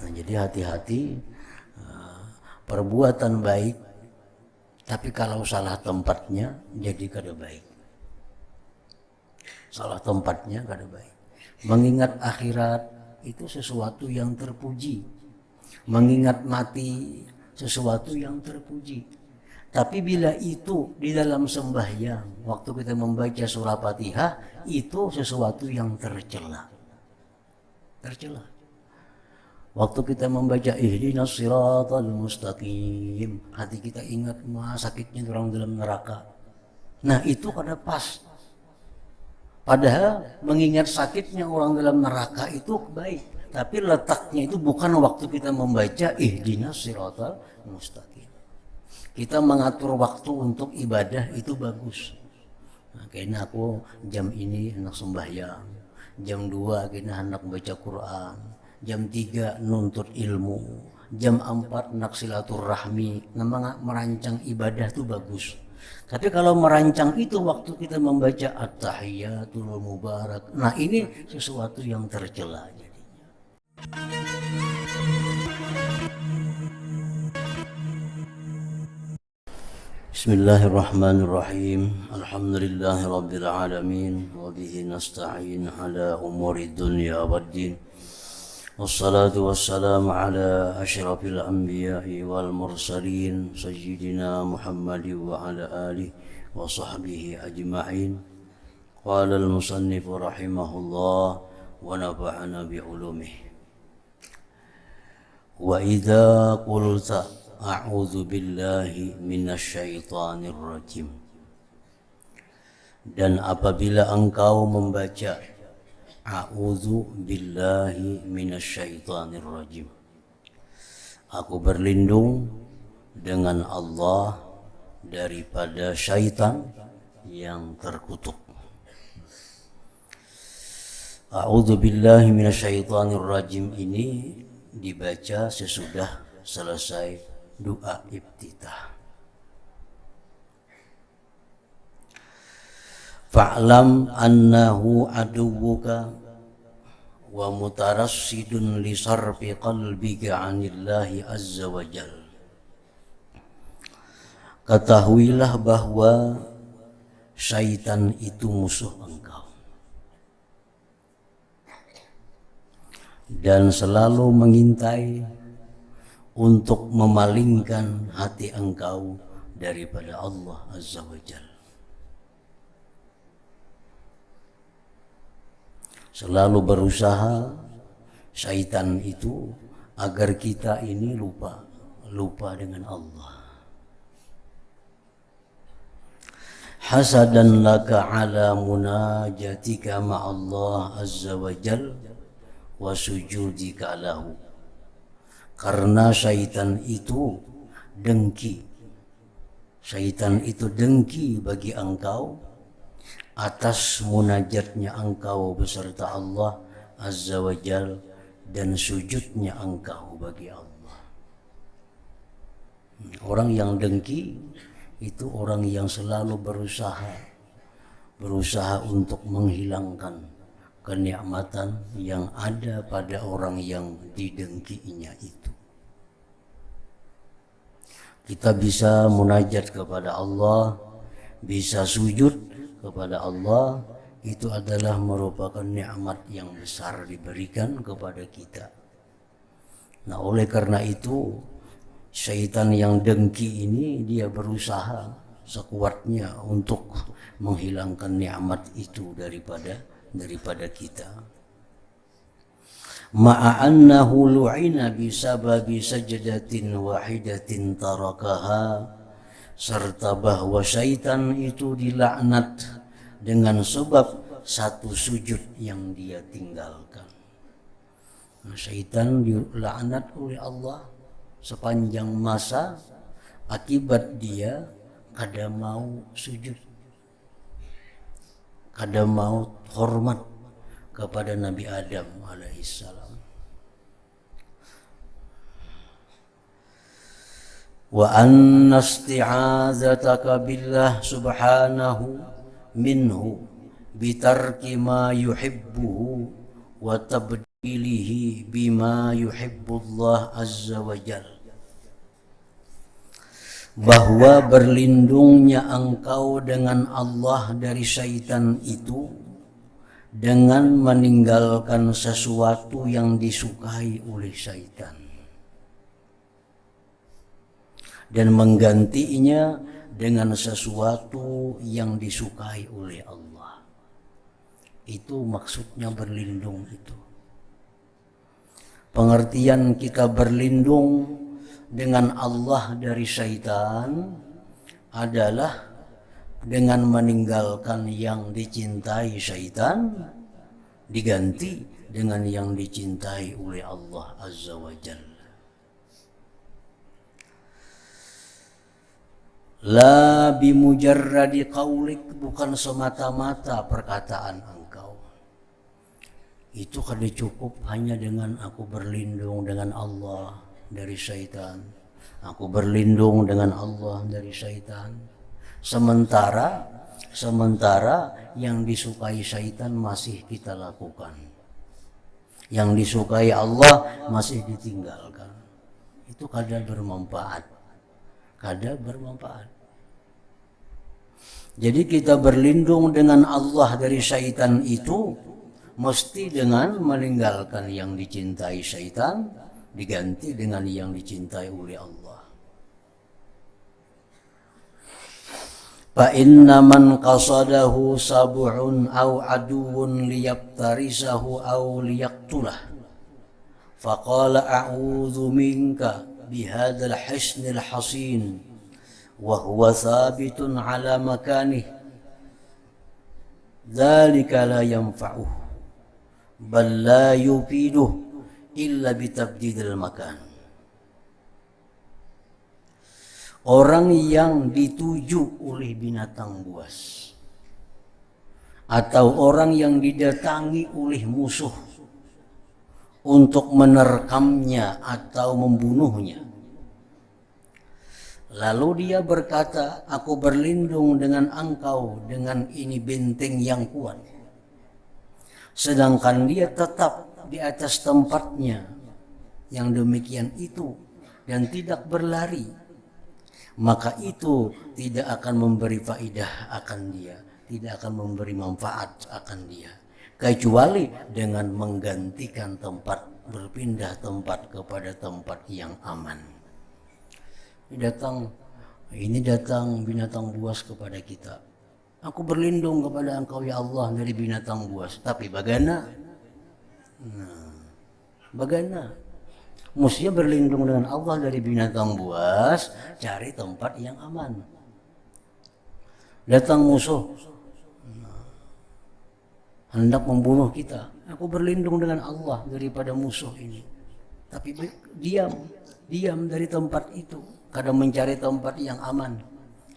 Nah, jadi hati-hati perbuatan baik, tapi kalau salah tempatnya jadi kada baik. Salah tempatnya kada baik. Mengingat akhirat itu sesuatu yang terpuji. Mengingat mati sesuatu yang terpuji. Tapi bila itu di dalam sembahyang, waktu kita membaca surah Fatihah, itu sesuatu yang tercela. Tercela. Waktu kita membaca ihdinas siratal mustaqim, hati kita ingat sakitnya orang dalam neraka. Nah, itu kada pas. Padahal mengingat sakitnya orang dalam neraka itu baik, tapi letaknya itu bukan waktu kita membaca ihdinas siratal mustaqim. Kita mengatur waktu untuk ibadah itu bagus. Nah, kayaknya aku jam ini hendak sembahyang, jam 2 kayaknya hendak baca Quran, jam 3 nuntut ilmu, jam 4 hendak silaturahmi. Memang merancang ibadah itu bagus. Tapi kalau merancang itu waktu kita membaca at-tahiyatul mubarak, nah ini sesuatu yang tercela jadinya. Bismillahirrahmanirrahim. Alhamdulillahi rabbil alamin wa bihi nasta'in ala umuri dunya waddin. Wassalatu wassalamu ala asyrafil anbiya'i wal mursalin sayyidina Muhammadin wa ala alihi wa sahbihi ajma'in. Qala al-musannif rahimahullah wa nafa'ana bi'ulumihi. Wa idza qulta a'udzu billahi minasyaitonir rajim. Dan apabila engkau membaca a'udzu billahi minasyaitonir rajim, aku berlindung dengan Allah daripada syaitan yang terkutuk. A'udzu billahi minasyaitonir rajim ini dibaca sesudah selesai doa iftitah. Fa'lam annahu aduwuka wa mutarassidun li sarfi qalbika 'anillahi azza wa jal. Ketahuilah bahwa syaitan itu musuh engkau dan selalu mengintai untuk memalingkan hati engkau daripada Allah Azza wa Jalla. Selalu berusaha syaitan itu agar kita ini lupa dengan Allah. Hasadan laka ala munajatika ma'allah Azza wa Jalla wa sujudika lahu. Karena syaitan itu dengki. Syaitan itu dengki bagi engkau atas munajatnya engkau beserta Allah Azza wa Jal dan sujudnya engkau bagi Allah. Orang yang dengki itu orang yang selalu berusaha untuk menghilangkan kenikmatan yang ada pada orang yang didengkinya itu. Kita bisa munajat kepada Allah, bisa sujud kepada Allah, itu adalah merupakan nikmat yang besar diberikan kepada kita. Nah, oleh karena itu syaitan yang dengki ini dia berusaha sekuatnya untuk menghilangkan nikmat itu daripada kita. Ma'annahu lu'ina bisababi sajdatin wahidatin tarakaha, serta bahwa syaitan itu dilaknat dengan sebab satu sujud yang dia tinggalkan. Nah, syaitan dilaknat oleh Allah sepanjang masa akibat dia kada mau sujud, kada mau hormat kepada Nabi Adam alaihissalam. Wa anna isti'azataka billah subhanahu minhu bitarki ma yuhibbuhu wa tabdi ilihi bima yuhibbullah azza wa jal, bahwa berlindungnya engkau dengan Allah dari syaitan itu dengan meninggalkan sesuatu yang disukai oleh syaitan dan menggantinya dengan sesuatu yang disukai oleh Allah. Itu maksudnya berlindung itu. Pengertian kita berlindung dengan Allah dari syaitan adalah dengan meninggalkan yang dicintai syaitan diganti dengan yang dicintai oleh Allah azza wa jalla. La bimujarradi qaulik, bukan semata-mata perkataan engkau. Itu kada cukup hanya dengan aku berlindung dengan Allah dari syaitan. Aku berlindung dengan Allah dari syaitan. Sementara yang disukai syaitan masih kita lakukan. Yang disukai Allah masih ditinggalkan. Itu kada bermanfaat. Jadi kita berlindung dengan Allah dari syaitan itu mesti dengan meninggalkan yang dicintai syaitan diganti dengan yang dicintai oleh Allah. Fa inna man qasadahu sab'un aw aduun liyabtarisahu aw liyaqtulah faqala a'udzu minka bihadzal hisnil hasin wa huwa thabitun ala makanih dzalika la yanfa'uh bal la yufiduh illa bitabdidil makan. Orang yang dituju oleh binatang buas atau orang yang didatangi oleh musuh untuk menerkamnya atau membunuhnya, lalu dia berkata, aku berlindung dengan engkau dengan ini benteng yang kuat, sedangkan dia tetap di atas tempatnya yang demikian itu dan tidak berlari, maka itu tidak akan memberi faidah akan dia, tidak akan memberi manfaat akan dia, kecuali dengan menggantikan tempat, berpindah tempat kepada tempat yang aman. Ini datang binatang buas kepada kita. Aku berlindung kepada engkau ya Allah dari binatang buas. Tapi bagaimana? Mestinya berlindung dengan Allah dari binatang buas, cari tempat yang aman. Datang musuh, hendak membunuh kita, aku berlindung dengan Allah daripada musuh ini. Tapi diam dari tempat itu, kada mencari tempat yang aman.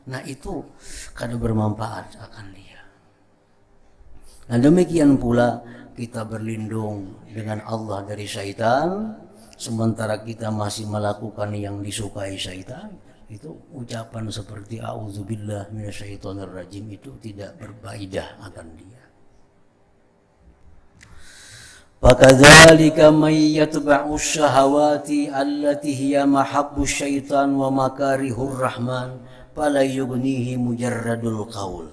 Nah itu kada bermanfaat akan dia. Nah demikian pula kita berlindung dengan Allah dari syaitan, sementara kita masih melakukan yang disukai syaitan. Itu ucapan seperti a'udzubillah minasyaitonirrajim itu tidak berfaedah akan dia. Fakadzalika may yatba'u syahawati allati hiya mahabbu syaitan wa makarihur rahman fala yughnihi mujarradul qaul.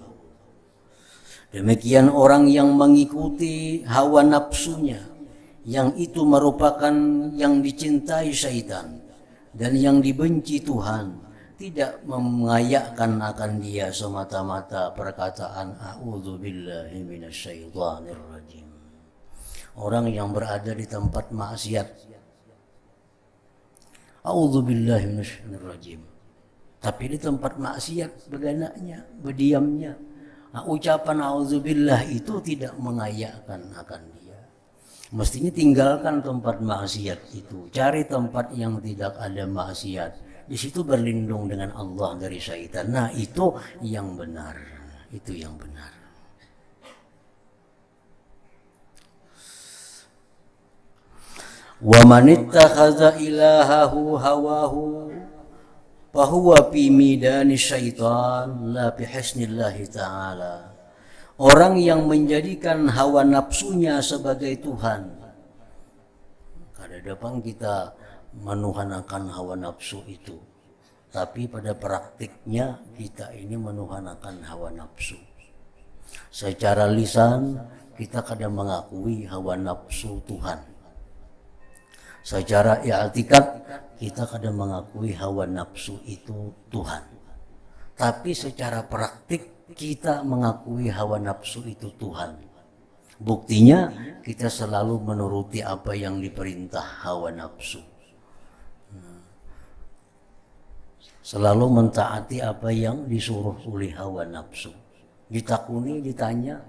Demikian orang yang mengikuti hawa nafsunya, yang itu merupakan yang dicintai syaitan dan yang dibenci Tuhan, tidak mengayakkan akan dia semata-mata perkataan a'udzubillahi minasyaitonirrajim. Orang yang berada di tempat maksiat, a'udzubillahi minasyaitonirrajim, tapi di tempat maksiat beganaknya, berdiamnya. Nah, ucapan a'udzubillah itu tidak mengayakkan akan dia. Mestinya tinggalkan tempat maksiat itu, cari tempat yang tidak ada maksiat. Di situ berlindung dengan Allah dari syaitan. Nah, itu yang benar. Itu yang benar. Wa man ittakhadha ilahahu hawahu fahuwa fi midani syaitan la fi hisnillahi ta'ala. Orang yang menjadikan hawa nafsunya sebagai Tuhan, pada depan kita menuhanakan hawa nafsu itu, tapi pada praktiknya kita ini menuhanakan hawa nafsu. Secara lisan kita kadang mengakui hawa nafsu Tuhan. Secara i'tikad kita kadang mengakui hawa nafsu itu Tuhan. Tapi secara praktik kita mengakui hawa nafsu itu Tuhan. Buktinya kita selalu menuruti apa yang diperintah hawa nafsu. Selalu mentaati apa yang disuruh oleh hawa nafsu. Ditakuni, ditanya,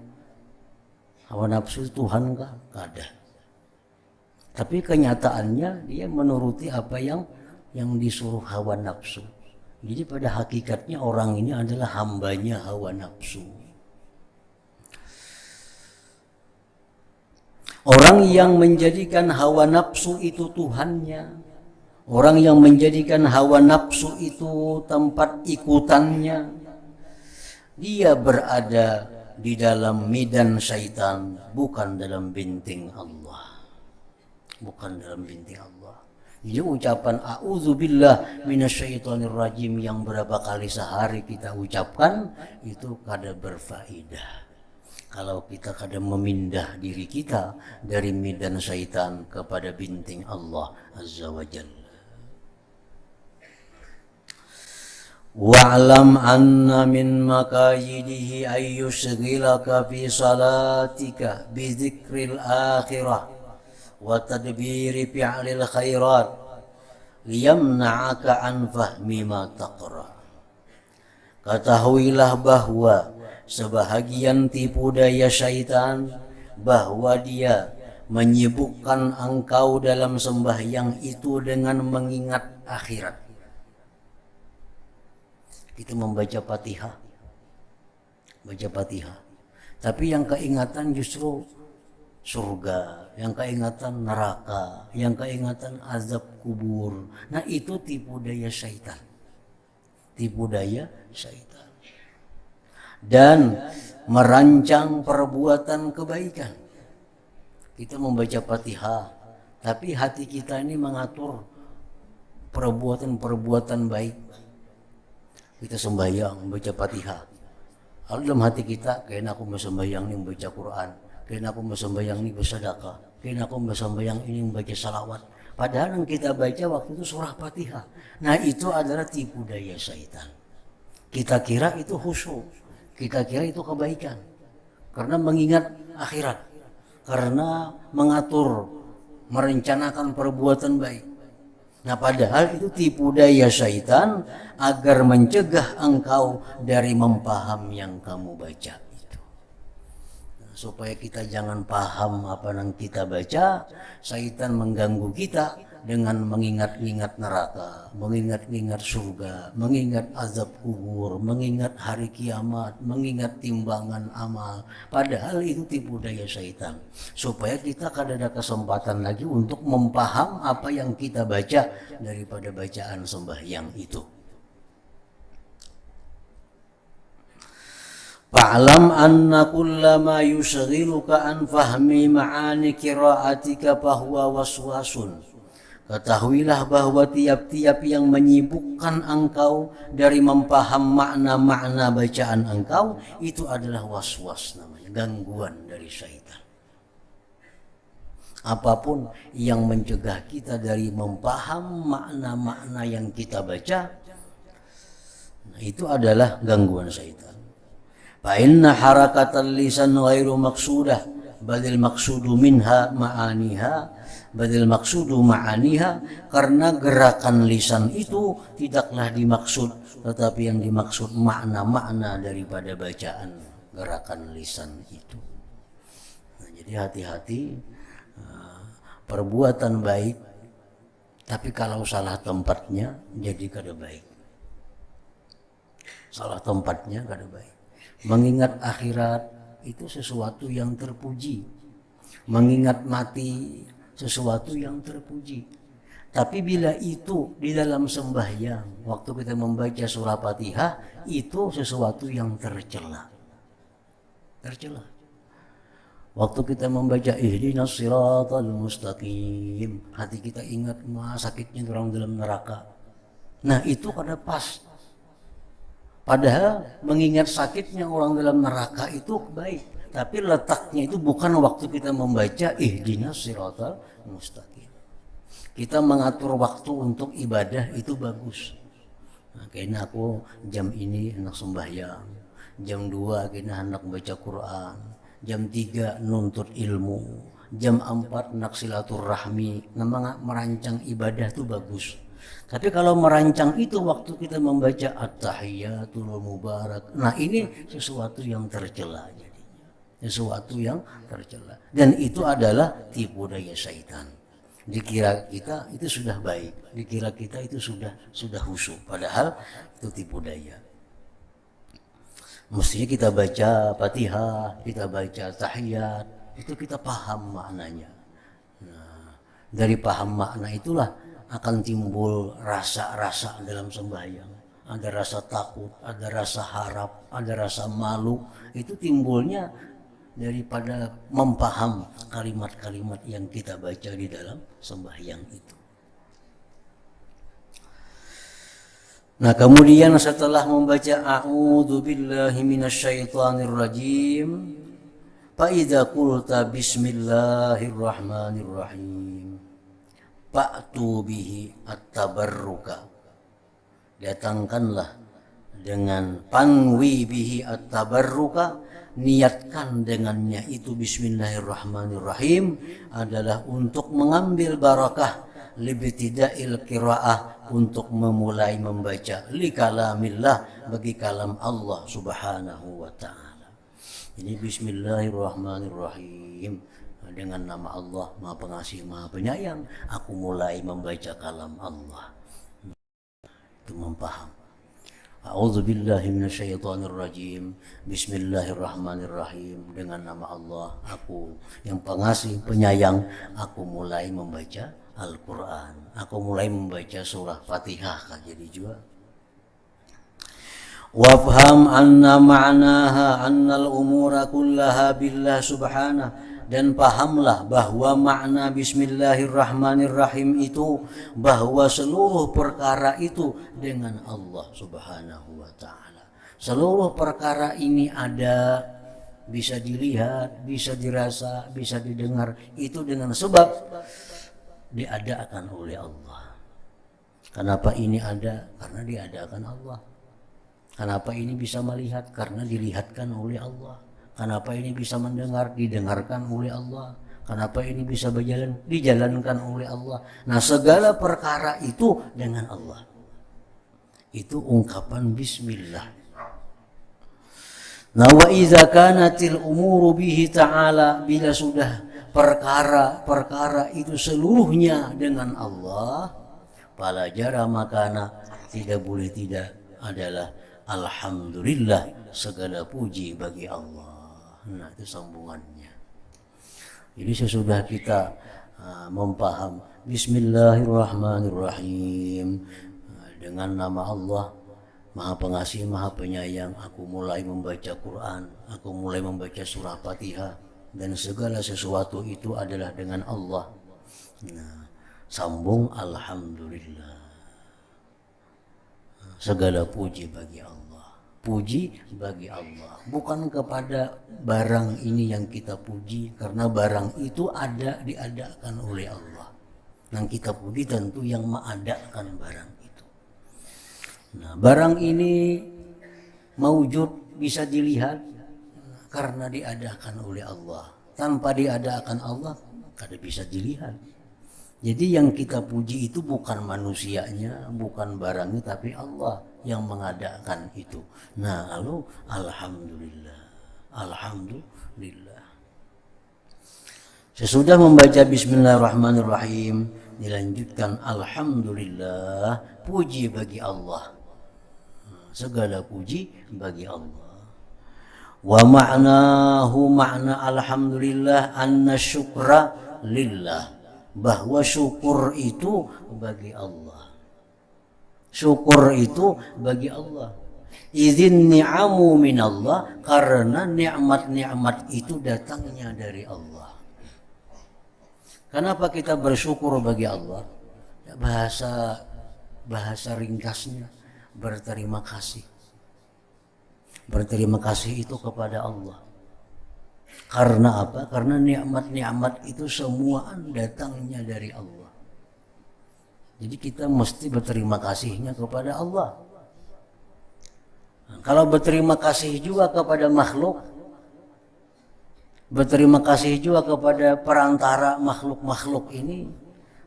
hawa nafsu Tuhan kah? Kada. Tapi kenyataannya dia menuruti apa yang disuruh hawa nafsu. Jadi pada hakikatnya orang ini adalah hambanya hawa nafsu. Orang yang menjadikan hawa nafsu itu Tuhannya, orang yang menjadikan hawa nafsu itu tempat ikutannya, dia berada di dalam medan syaitan, bukan dalam binting Allah. Bukan dalam binting Allah. Jadi ucapan a'udzubillah minasyaitonirrajim yang berapa kali sehari kita ucapkan itu kada berfaedah kalau kita kadang memindah diri kita dari medan syaitan kepada binting Allah Azza wa Jalla. Wa'lam anna min makayidihi ayyushghilaka fi salatika bi dzikril akhirah wa tadbiri fi'lil khairat liyamna'aka an fahmi ma taqra. Ketahuilah bahwa sebahagian tipu daya syaitan bahwa dia menyibukkan engkau dalam sembahyang itu dengan mengingat akhirat. Kita membaca Fatihah, baca Fatihah, tapi yang keingatan justru surga, yang keingatan neraka, yang keingatan azab kubur. Nah itu tipu daya syaitan, tipu daya syaitan. Dan merancang perbuatan kebaikan. Kita membaca Fatihah, tapi hati kita ini mengatur perbuatan-perbuatan baik. Kita sembahyang, membaca Fatihah. Lalu dalam hati kita, kayaknya aku mau sembahyang ini membaca Quran, kayaknya aku mau sembahyang ini bersedekah, kayaknya aku mau sembahyang ini membaca salawat. Padahal yang kita baca waktu itu surah Fatihah. Nah itu adalah tipu daya syaitan. Kita kira itu khusyuk. Kita kira itu kebaikan karena mengingat akhirat, karena mengatur, merencanakan perbuatan baik. Nah padahal itu tipu daya syaitan agar mencegah engkau dari mempaham yang kamu baca itu. Nah, supaya kita jangan paham apa yang kita baca, syaitan mengganggu kita dengan mengingat-ingat neraka, mengingat-ingat surga, mengingat azab kubur, mengingat hari kiamat, mengingat timbangan amal. Padahal itu tipu daya syaitan. Supaya kita kada ada kesempatan lagi untuk mempaham apa yang kita baca daripada bacaan sembahyang itu. Fa'lam anna kullama yushghiluka an fahmi ma'ani qira'atika fahuwa waswasun. Ketahuilah bahwa tiap-tiap yang menyibukkan engkau dari mempaham makna-makna bacaan engkau itu adalah waswas namanya, gangguan dari syaitan. Apapun yang mencegah kita dari mempaham makna-makna yang kita baca, nah itu adalah gangguan syaitan. Fa inna harakatal lisan ghairu maqsudah badil maqsudu minha ma'aniha. Badil maksudu ma'aniha, karena gerakan lisan itu tidaklah dimaksud, tetapi yang dimaksud makna-makna daripada bacaan gerakan lisan itu. Nah, jadi hati-hati perbuatan baik, tapi kalau salah tempatnya jadi kada baik. Salah tempatnya kada baik. Mengingat akhirat itu sesuatu yang terpuji. Mengingat mati sesuatu yang terpuji. Tapi bila itu di dalam sembahyang, waktu kita membaca surah Fatihah, itu sesuatu yang tercela. Tercela. Waktu kita membaca ihdinas siratal mustaqim, hati kita ingat sakitnya orang dalam neraka. Nah itu kada pas. Padahal mengingat sakitnya orang dalam neraka itu baik. Tapi letaknya itu bukan waktu kita membaca ihdinas siratal mustaqim. Kita mengatur waktu untuk ibadah itu bagus. Nah, kayaknya aku jam ini hendak sembahyang, jam 2 kayaknya hendak baca Quran, jam 3 nuntut ilmu, jam 4 nak silaturahmi. Memang merancang ibadah itu bagus. Tapi kalau merancang itu waktu kita membaca at-tahiyatul mubarak, nah ini sesuatu yang tercela jadinya. Sesuatu yang tercela. Dan itu adalah tipu daya syaitan. Dikira kita itu sudah baik, dikira kita itu sudah khusyuk, padahal itu tipu daya. Mestinya kita baca Fatihah, kita baca tahiyat, itu kita paham maknanya. Nah, dari paham makna itulah akan timbul rasa-rasa dalam sembahyang. Ada rasa takut, ada rasa harap, ada rasa malu. Itu timbulnya daripada mempaham kalimat-kalimat yang kita baca di dalam sembahyang itu. Nah, kemudian setelah membaca a'udzu billahi minasyaitonir rajim, fa idza qulta bismillahirrahmanirrahim, fa'tu bihi at-tabarruka. Datangkanlah dengan panwi bihi at-tabarruka, niatkan dengannya itu bismillahirrahmanirrahim adalah untuk mengambil barakah, libtida'il qiraah, untuk memulai membaca li kalamillah, bagi kalam Allah subhanahu wa ta'ala. Ini bismillahirrahmanirrahim, dengan nama Allah Maha Pengasih Maha Penyayang, aku mulai membaca kalam Allah. Itu mempaham. A'udzu billahi minasyaitonir rajim. Bismillahirrahmanirrahim. Dengan nama Allah, aku yang pengasih penyayang, aku mulai membaca Al-Qur'an. Aku mulai membaca surah Fatihah kan jadi juga. Wafham anna ma'naha annal umura kullaha billah subhanahu. Dan pahamlah bahwa makna bismillahirrahmanirrahim itu bahwa seluruh perkara itu dengan Allah subhanahu wa ta'ala. Seluruh perkara ini ada, bisa dilihat, bisa dirasa, bisa didengar, itu dengan sebab diadakan oleh Allah. Kenapa ini ada? Karena diadakan Allah. Kenapa ini bisa melihat? Karena dilihatkan oleh Allah. Kenapa ini bisa mendengar? Didengarkan oleh Allah. Kenapa ini bisa berjalan? Dijalankan oleh Allah. Nah, segala perkara itu dengan Allah. Itu ungkapan bismillah. Nah, wa idza kanatil umuru bihi ta'ala, bila sudah perkara-perkara itu seluruhnya dengan Allah, fala jara makana, tidak boleh tidak adalah alhamdulillah, segala puji bagi Allah. Nah, itu sambungannya. Jadi sesudah kita mempaham bismillahirrahmanirrahim, dengan nama Allah Maha Pengasih Maha Penyayang, aku mulai membaca Quran, aku mulai membaca surah Fatihah, dan segala sesuatu itu adalah dengan Allah. Nah, sambung alhamdulillah, segala puji bagi Allah. Puji bagi Allah, bukan kepada barang ini yang kita puji, karena barang itu diadakan oleh Allah. Yang kita puji tentu yang mengadakan barang itu. Nah, barang ini maujud, bisa dilihat karena diadakan oleh Allah. Tanpa diadakan Allah, kada bisa dilihat. Jadi yang kita puji itu bukan manusianya, bukan barangnya, tapi Allah yang mengadakan itu. Nah, lalu alhamdulillah, alhamdulillah. Sesudah membaca bismillahirrahmanirrahim, dilanjutkan alhamdulillah, puji bagi Allah. Segala puji bagi Allah. Wa ma'nahu, makna alhamdulillah, anna syukra lillah, bahwa syukur itu bagi Allah. Syukur itu bagi Allah. Izin ni'amu minallah, karena nikmat-nikmat itu datangnya dari Allah. Kenapa kita bersyukur bagi Allah? Ya, bahasa ringkasnya berterima kasih. Berterima kasih itu kepada Allah. Karena apa? Karena nikmat-nikmat itu semua datangnya dari Allah. Jadi kita mesti berterima kasihnya kepada Allah. Nah, kalau berterima kasih juga kepada makhluk, berterima kasih juga kepada perantara makhluk-makhluk ini,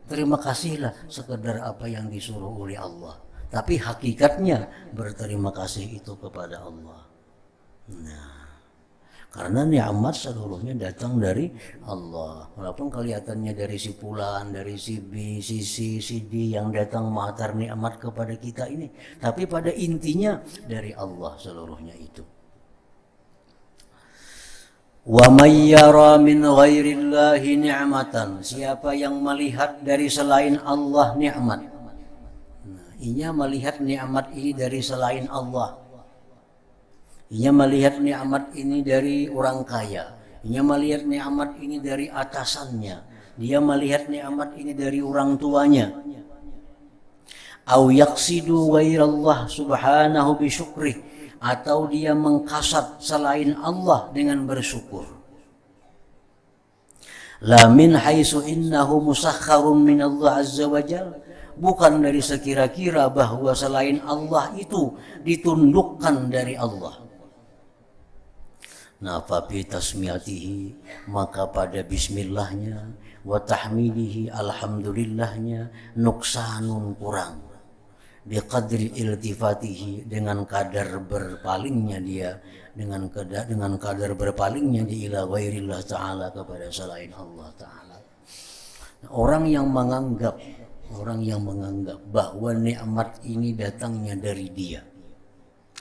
terima kasihlah sekedar apa yang disuruh oleh Allah. Tapi hakikatnya berterima kasih itu kepada Allah. Nah, karena nikmat seluruhnya datang dari Allah. Walaupun kelihatannya dari si fulan, dari si B, si C, si D yang datang mengantar nikmat kepada kita ini, tapi pada intinya dari Allah seluruhnya itu. Wa may yara min ghairillahi ni'matan, siapa yang melihat dari selain Allah nikmat. Nah, ia melihat nikmat ini dari selain Allah. Ia melihat nikmat ini dari orang kaya. Ia melihat nikmat ini dari atasannya. Dia melihat nikmat ini dari orang tuanya. Au yaqsidu ghairallah subhanahu bi syukrih, atau dia mengkasat selain Allah dengan bersyukur. La min haitsu innahu musakharun min Allah azza wa jalla, bukan dari sekira-kira bahwa selain Allah itu ditundukkan dari Allah. Nah, fabi tasmiyatihi, maka pada bismillahnya, wa tahmidihi, alhamdulillahnya, nuksanun kurang, biqadri iltifatihi, dengan kadar berpalingnya dia, dengan kadar berpalingnya dia ila ghairillah ta'ala, kepada selain Allah ta'ala. Nah, orang yang menganggap bahwa nikmat ini datangnya dari dia,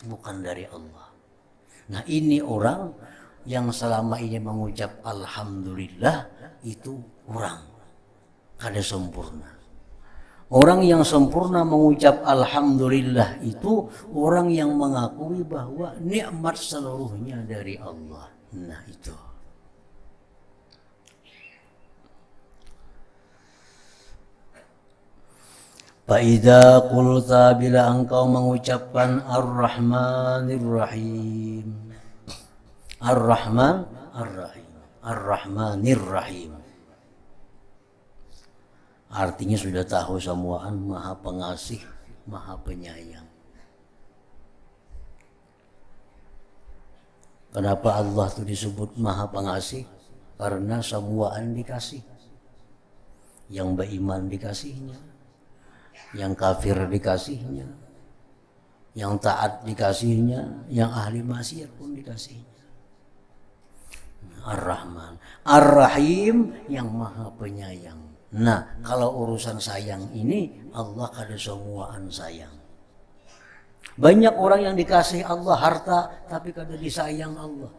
bukan dari Allah. Nah, ini orang yang selama ini mengucap alhamdulillah itu kurang, kada sempurna. Orang yang sempurna mengucap alhamdulillah itu orang yang mengakui bahwa nikmat seluruhnya dari Allah. Nah, itu. Fa'idha qulta, bila engkau mengucapkan Ar-Rahmanir Rahim, Ar-Rahman Ar-Rahim, Ar-Rahmanir Rahim, artinya sudah tahu semuaan, Maha Pengasih, Maha Penyayang. Kenapa Allah itu disebut Maha Pengasih? Karena semuaan dikasih. Yang beriman dikasihnya, yang kafir dikasihnya, yang taat dikasihnya, yang ahli maksiat pun dikasihnya. Ar-Rahman, Ar-Rahim, yang Maha Penyayang. Nah, kalau urusan sayang ini, Allah kada semuaan sayang. Banyak orang yang dikasih Allah harta, tapi kada disayang Allah.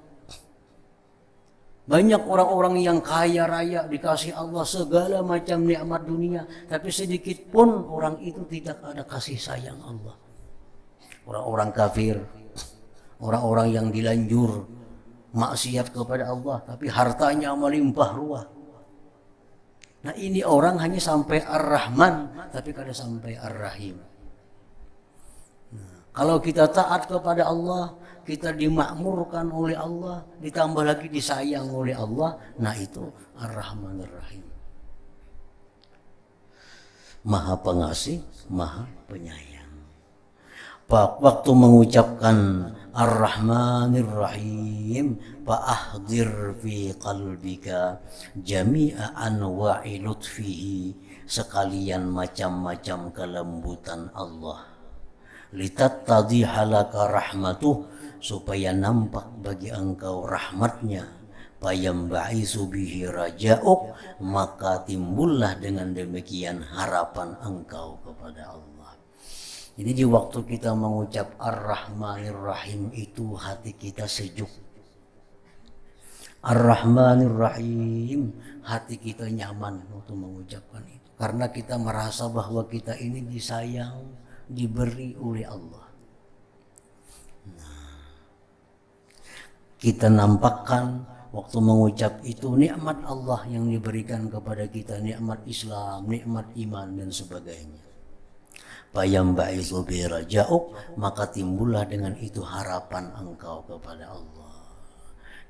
Banyak orang-orang yang kaya raya dikasih Allah segala macam nikmat dunia, tapi sedikit pun orang itu tidak ada kasih sayang Allah. Orang-orang kafir, orang-orang yang dilanjur maksiat kepada Allah, tapi hartanya melimpah ruah. Nah, ini orang hanya sampai Ar-Rahman, tapi kada sampai Ar-Rahim. Nah, kalau kita taat kepada Allah, kita dimakmurkan oleh Allah, ditambah lagi disayang oleh Allah, nah itu Ar-Rahman Ar-Rahim. Maha Pengasih, Maha Penyayang. Waktu mengucapkan Ar-Rahmanir Rahim, fa'ahdir fi qalbika jami'a anwa'i lutfihi, sekalian macam-macam kelembutan Allah. Litattadhiha laka rahmatuh, supaya nampak bagi engkau rahmatnya. Fayambaisu bihi raja'uk, maka timbullah dengan demikian harapan engkau kepada Allah. Jadi di waktu kita mengucap Ar-Rahmanir Rahim itu hati kita sejuk. Ar-Rahmanir Rahim, hati kita nyaman waktu mengucapkan itu. Karena kita merasa bahwa kita ini disayang, diberi oleh Allah. Kita nampakkan waktu mengucap itu nikmat Allah yang diberikan kepada kita, nikmat Islam, nikmat iman dan sebagainya. Fayambaizu bi raja'uk, maka timbullah dengan itu harapan engkau kepada Allah.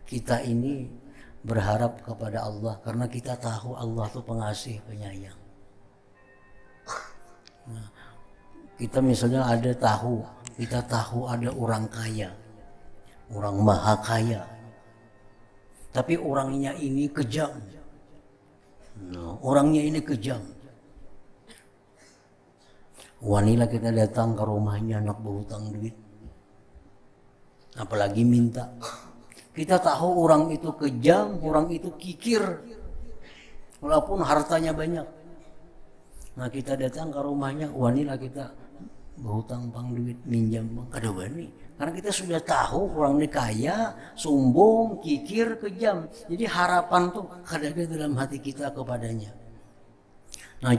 Kita ini berharap kepada Allah karena kita tahu Allah itu pengasih, penyayang. Nah, kita misalnya kita tahu ada orang kaya, orang maha kaya, tapi orangnya ini kejam. Orangnya ini kejam. Wanita kita datang ke rumahnya nak berhutang duit, apalagi minta. Kita tahu orang itu kejam, orang itu kikir, walaupun hartanya banyak. Nah kita datang ke rumahnya, wanita kita berhutang pang duit, minjam bang, ada wani. Karena kita sudah tahu orang ini kaya, sombong, kikir, kejam. Jadi harapan tuh ada dalam hati kita kepadanya. Nah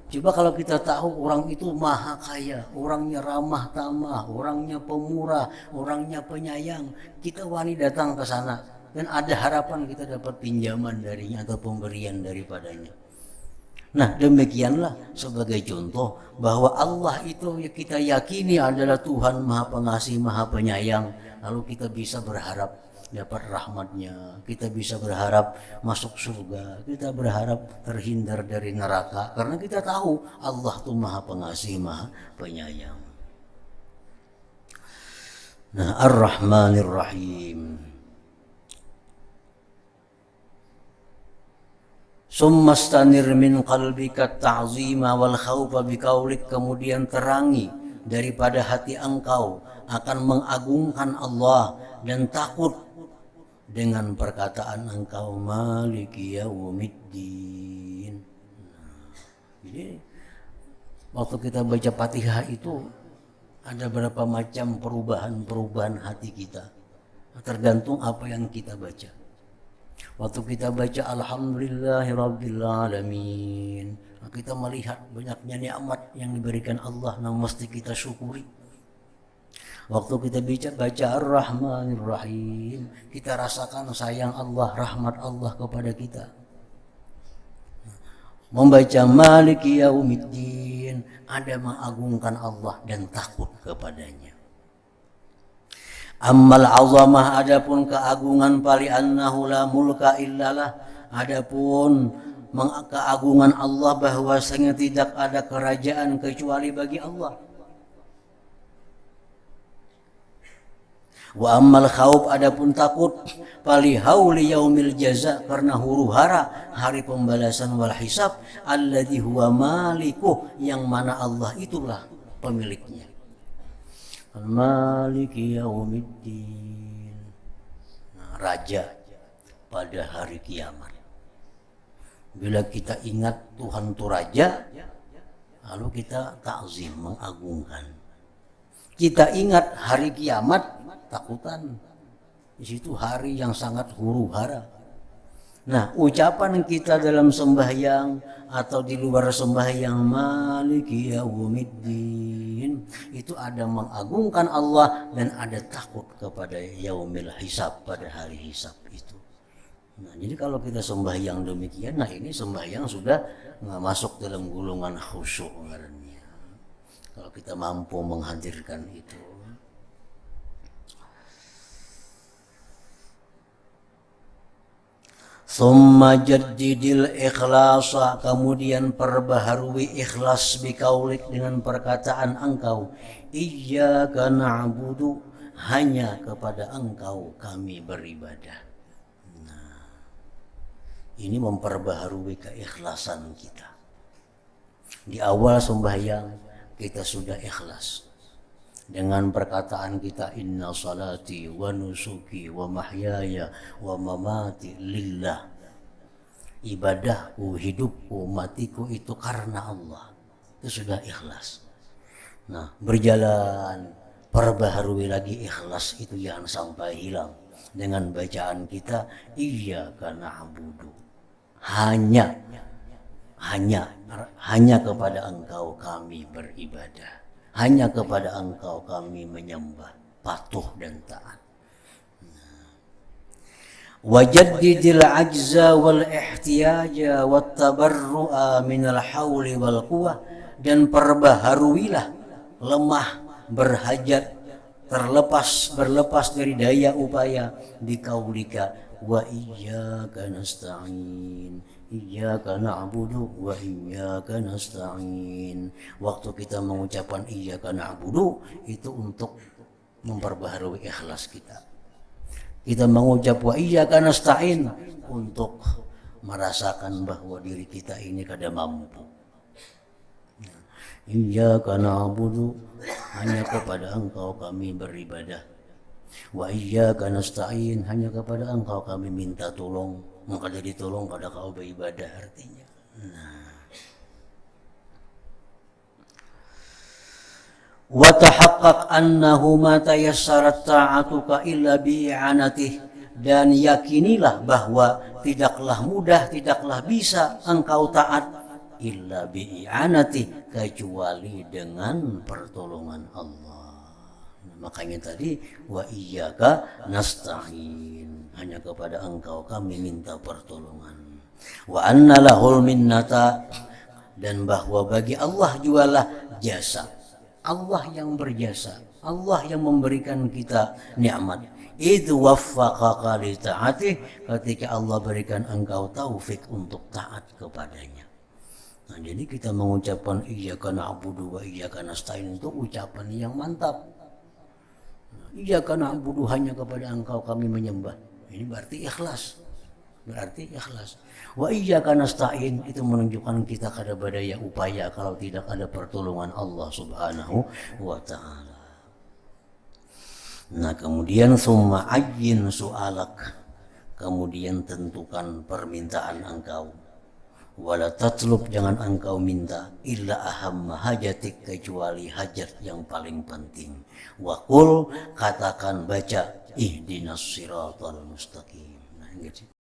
Coba kalau kita tahu orang itu maha kaya, orangnya ramah tamah, orangnya pemurah, orangnya penyayang, kita wani datang ke sana dan ada harapan kita dapat pinjaman darinya atau pemberian daripadanya. Nah demikianlah sebagai contoh bahwa Allah itu kita yakini adalah Tuhan maha pengasih, maha penyayang, lalu kita bisa berharap dapat rahmatnya, kita bisa berharap masuk surga, kita berharap terhindar dari neraka karena kita tahu Allah itu maha pengasih, maha penyayang. Nah Ar-Rahmanir Rahim. Summastanir min qalbika ta'zima wal khawfa biqaulik, kemudian terangi daripada hati engkau akan mengagungkan Allah dan takut dengan perkataan engkau maliki yaumiddin. Jadi waktu kita baca Fatihah itu ada berapa macam perubahan hati kita, tergantung apa yang kita baca. Waktu kita baca alhamdulillahirabbil alamin, kita melihat banyaknya nikmat yang diberikan Allah yang mesti kita syukuri. Waktu kita baca Ar-Rahmanir Rahim, kita rasakan sayang Allah, rahmat Allah kepada kita. Membaca Maliki Yaumiddin, ada mengagungkan Allah dan takut kepadanya. Ammal azamah, adapun keagungan, pali annahu la mulka illalah, adapun keagungan Allah bahwasanya tidak ada kerajaan kecuali bagi Allah. Wa ammal khauf, adapun takut, pali hauli yaumil jaza, karena huru hara hari pembalasan wal hisab, alladzi huwa malikuh, yang mana Allah itulah pemiliknya. Maliki yaumiddin, raja pada hari kiamat. Bila kita ingat Tuhan itu raja, lalu kita takzim, mengagungkan. Kita ingat hari kiamat, takutan. Di situ hari yang sangat huru hara. Nah, ucapan kita dalam sembahyang atau di luar sembahyang maliki yaumiddin, itu ada mengagungkan Allah dan ada takut kepada yaumil hisab, pada hari hisab itu. Nah, jadi kalau kita sembahyang demikian, nah ini sembahyang sudah masuk dalam golongan khusyuk ngarannya. Kalau kita mampu menghadirkan itu. Summa jaddidil ikhlasa, kemudian perbaharui ikhlas biqaulik, dengan perkataan engkau, iyyaka na'budu, hanya kepada engkau kami beribadah. Nah, ini memperbaharui keikhlasan kita. Di awal sembahyang kita sudah ikhlas dengan perkataan kita, inna salati wa nusuki wa mahyaya wa mamati lillah. Ibadahku, hidupku, matiku itu karena Allah. Itu sudah ikhlas. Nah, berjalan perbaharui lagi ikhlas itu, jangan sampai hilang dengan bacaan kita iyyaka na'budu, hanya kepada engkau kami beribadah. hanya kepada Engkau kami menyembah, patuh dan taat. Wajaddidil ajza wal ihtiyaja wat tabarru'a minal hauli wal quwwah, dan perbaharuilah lemah, berhajat, berlepas dari daya upaya di kaulika wa iyyaka nasta'in, iyyaka na'budu wa iyyaka nasta'in. Waktu kita mengucapkan iyyaka na'budu itu untuk memperbaharui ikhlas kita. Kita mengucap wa iyyaka nasta'in untuk merasakan bahwa diri kita ini kada mampu. Iyyaka na'budu, hanya kepada Engkau kami beribadah. Wa iyyaka nasta'in, hanya kepada Engkau kami minta tolong. Maka jadi tolong pada kau beribadah artinya. Wa tahaqqaq annahu ma tayassarat ta'atuka illa bi'anatih, dan yakinilah bahwa tidaklah mudah, tidaklah bisa engkau taat illa bi'anatih, kecuali dengan pertolongan Allah. Makanya tadi wa iyyaka nasta'in, hanya kepada Engkau kami minta pertolongan. Wa anna lahul minnata, dan bahwa bagi Allah jualah jasa. Allah yang berjasa, Allah yang memberikan kita nikmat. Idh waffaqaka li ta'atih, ketika Allah berikan engkau taufik untuk taat kepadanya. Nah, jadi kita mengucapkan iyyaka na'budu wa iyyaka nasta'in itu ucapan yang mantap. Iyyaka na'budu, hanya kepada Engkau kami menyembah. Ini berarti ikhlas. Wa iyyaka nasta'in itu menunjukkan kita kada berdaya upaya kalau tidak ada pertolongan Allah Subhanahu wa ta'ala. Nah, kemudian summa ayyin su'alak, kemudian tentukan permintaan engkau. Wala tatlub, jangan engkau minta illa ahamma hajatik, kecuali hajat yang paling penting. Wa qul, katakan, baca ihdinas siratal mustaqim. Nah, gitu.